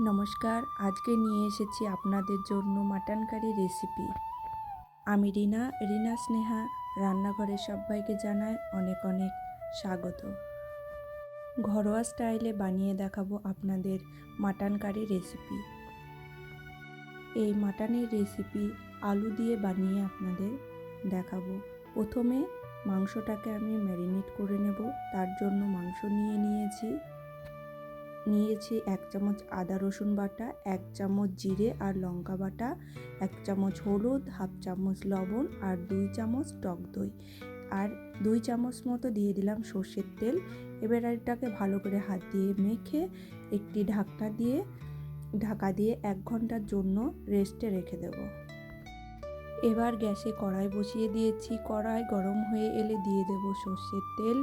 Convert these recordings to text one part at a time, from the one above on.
নমস্কার, আজকে নিয়ে এসেছি আপনাদের জন্য মাটন কারি রেসিপি। আমি রিনা স্নেহা রান্নাঘরে সবাইকে জানাই অনেক অনেক স্বাগত। ঘরোয়া স্টাইলে বানিয়ে দেখাবো আপনাদের মাটন কারি রেসিপি। এই মাটনের রেসিপি আলু দিয়ে বানিয়ে আপনাদের দেখাবো। প্রথমে মাংসটাকে আমি ম্যারিনেট করে নেব। তার জন্য মাংস নিয়েছি 1 চামচ আদা রসুন বাটা, 1 চামচ জিরে আর লঙ্কা বাটা, 1 চামচ হলুদ, হাফ চামচ লবণ আর 2 চামচ টক দই আর 2 চামচ মতো দিয়ে দিলাম সর্ষের তেল। এবার এটাকে ভালো করে হাত দিয়ে মেখে একটি ঢাকা দিয়ে 1 ঘন্টার জন্য রেস্টে রেখে দেব। এবার গ্যাসে কড়াই বসিয়ে দিয়েছি। কড়াই গরম হয়ে এলে দিয়ে দেব সর্ষের তেল।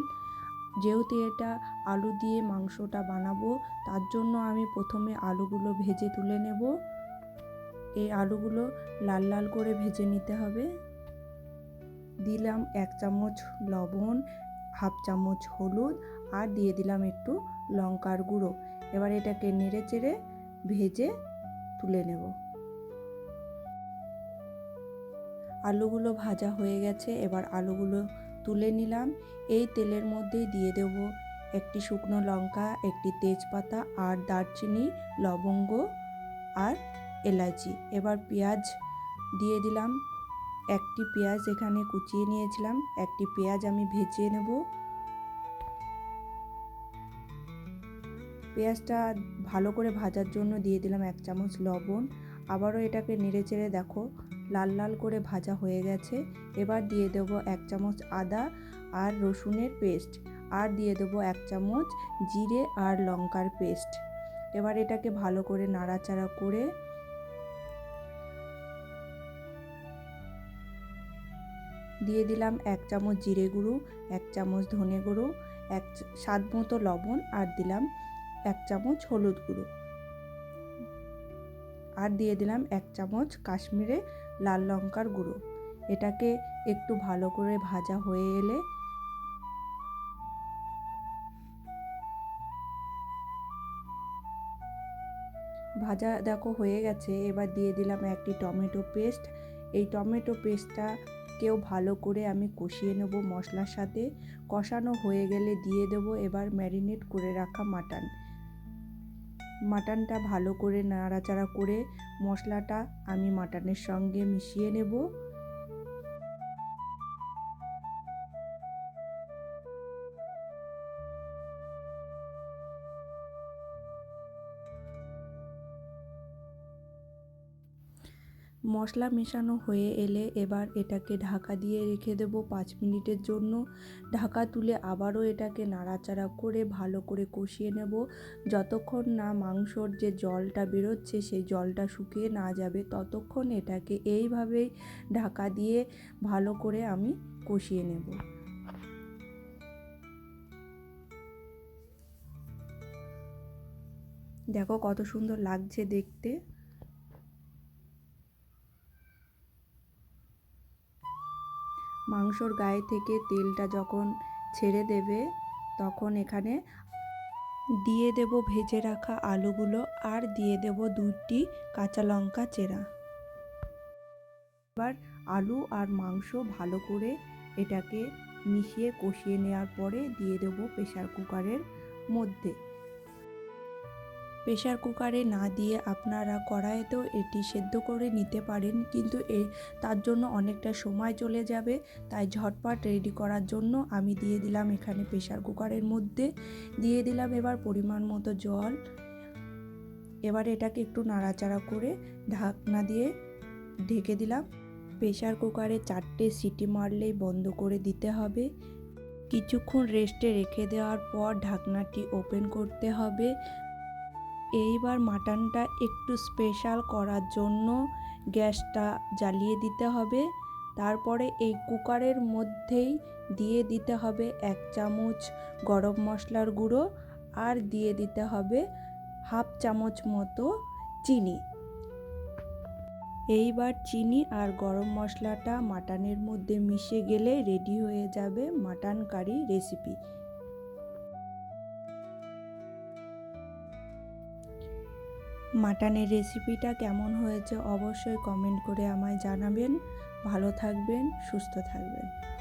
যেহেতু এটা আলু দিয়ে মাংসটা বানাবো, তার জন্য আমি প্রথমে আলুগুলো ভেজে তুলে নেব। এই আলুগুলো লাল লাল করে ভেজে নিতে হবে। দিলাম 1 চামচ লবণ, হাফ চামচ হলুদ আর দিয়ে দিলাম একটু লঙ্কার গুঁড়ো। এবার এটাকে নেড়ে চেড়ে ভেজে তুলে নেব। আলুগুলো ভাজা হয়ে গেছে, এবার আলুগুলো তুলে নিলাম। এই তেলের মধ্যেই দিয়ে দেব একটি শুকনো লঙ্কা, একটি তেজপাতা আর দারচিনি, লবঙ্গ আর এলাচি। এবার পেঁয়াজ দিয়ে দিলাম। একটি পেঁয়াজ এখানে কুচিয়ে নিয়েছিলাম, একটি পেঁয়াজ আমি ভেজে নেব। পেঁয়াজটা ভালো করে ভাজার জন্য দিয়ে দিলাম 1 চামচ লবণ। আবারও এটাকে নেড়ে চেড়ে দেখো লাল লাল করে ভাজা হয়ে গেছে। এবার দিয়ে দেব 1 চামচ আদা আর রসুনের পেস্ট আর দিয়ে দেব 1 চামচ জিরে আর লঙ্কার পেস্ট। এবার এটাকে ভালো করে নাড়াচাড়া করে দিয়ে দিলাম 1 চামচ জিরে গুঁড়ো, 1 চামচ ধনে গুঁড়ো, স্বাদ মতো লবণ আর দিলাম 1 চামচ হলুদ গুঁড়ো আর দিয়ে দিলাম 1 চামচ কাশ্মীরে লাল লঙ্কার গুঁড়ো। এটাকে একটু ভালো করে ভাজা হয়ে এলে ভাজা দেখো হয়ে গেছে। এবার দিয়ে দিলাম একটি টমেটো পেস্ট। এই টমেটো পেস্টটাকেও ভালো করে আমি কষিয়ে নেব মশলার সাথে। কষানো হয়ে গেলে দিয়ে দেব এবার ম্যারিনেট করে রাখা মাটনটা ভালো করে নাড়াচাড়া করে মশলাটা আমি মাটনের সঙ্গে মিশিয়ে নেব। মশলা মেশানো হয়ে এলে এবার এটাকে ঢাকা দিয়ে রেখে দেব 5 মিনিটের জন্য। ঢাকা তুলে আবারও এটাকে নাড়াচাড়া করে ভালো করে কষিয়ে নেব। যতক্ষণ না মাংসর যে জলটা বেরোচ্ছে সেই জলটা শুকিয়ে না যাবে, ততক্ষণ এটাকে এইভাবেই ঢাকা দিয়ে ভালো করে আমি কষিয়ে নেব। দেখো কত সুন্দর লাগছে দেখতে। মাংসর গায়ে থেকে তেলটা যখন ছেড়ে দেবে, তখন এখানে দিয়ে দেব ভেজে রাখা আলুগুলো আর দিয়ে দেব 2টি কাঁচা লঙ্কা চেরা। এবার আলু আর মাংস ভালো করে এটাকে মিশিয়ে কষিয়ে নেওয়ার পরে দিয়ে দেব প্রেসার কুকারের মধ্যে। প্রেসার কুকারে না দিয়ে আপনারা কড়াইতেও এটি সেদ্ধ করে নিতে পারেন, কিন্তু তার জন্য অনেকটা সময় চলে যাবে। তাই ঝটপট রেডি করার জন্য আমি দিয়ে দিলাম এখানে প্রেসার কুকারের মধ্যে দিয়ে দিলাম এবার পরিমাণ মতো জল। এবার এটাকে একটু নাড়াচাড়া করে ঢাকনা দিয়ে ঢেকে দিলাম। প্রেসার কুকারে 4টে সিটি মারলেই বন্ধ করে দিতে হবে। কিছুক্ষণ রেস্টে রেখে দেওয়ার পর ঢাকনাটি ওপেন করতে হবে। এইবার মাটনটা একটু স্পেশাল করার জন্য গ্যাসটা জ্বালিয়ে দিতে হবে। তারপরে এই কুকারের মধ্যেই দিয়ে দিতে হবে 1 চামচ গরম মশলার গুঁড়ো আর দিয়ে দিতে হবে হাফ চামচ মতো চিনি। এইবার চিনি আর গরম মশলাটা মাটনের মধ্যে মিশে গেলে রেডি হয়ে যাবে মাটন কারি রেসিপি। মাটনের রেসিপিটা কেমন হয়েছে অবশ্যই কমেন্ট করে আমায় জানাবেন। ভালো থাকবেন, সুস্থ থাকবেন।